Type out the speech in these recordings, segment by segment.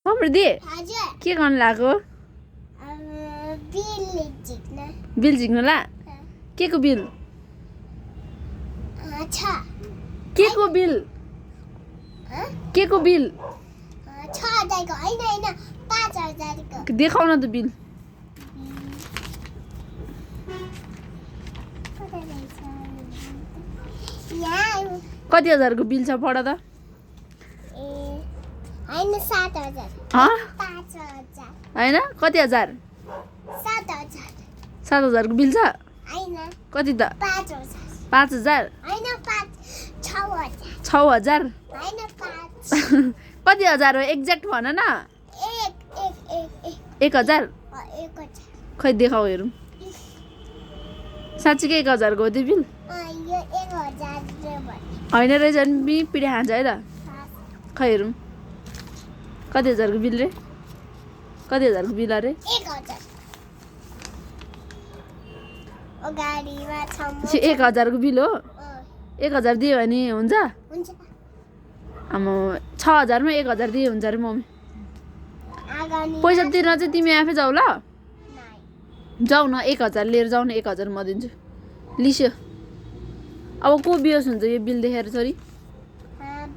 समृद्धि के गर्नु लाग्यो बिल झिक्नु ला के को बिल के को बिल के को बिल 6,000 को होइन 5,000 को देखाउ न त बिल कति हजारको बिल छ पढ त होइन 7,000 हँ 5,000 होइन कति हजार 7,000 7,000 को बिल छ होइन कति त 5,000 5,000 होइन 6,000 6,000 होइन 5 कति हजार हो एक्ज्याक्ट भन न 1,000 खै देखाऊ हेरौँ साँच्चीकै 1,000 को हो त्यो बिल यो 1,000 होइन रहेछ नि पिँढी खान्छ है त खै हेरौँ कति हजारको बिल रे कति हजारको बिल अरे 1,000 गाडीमा छ 1,000 को बिल हो 1,000 दियो भने हुन्छ हुन्छ आमा 6,000 मा 1,000 दिए हुन्छ अरे मम्मी आगामी पैसा तिर्न चाहिँ तिमी आफै जाऊ ल नाइ जाऊ न 1,000 लिएर जाऊ न 1,000 म दिन्छु लिस्यो अब को बियोस हुन्छ यो बिल देखेर छोरी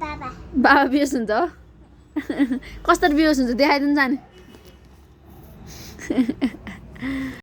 बाबा बाबा बियोस हुन्छ हो कस्तो बियोस हुन्छ देखाइदिनु जाने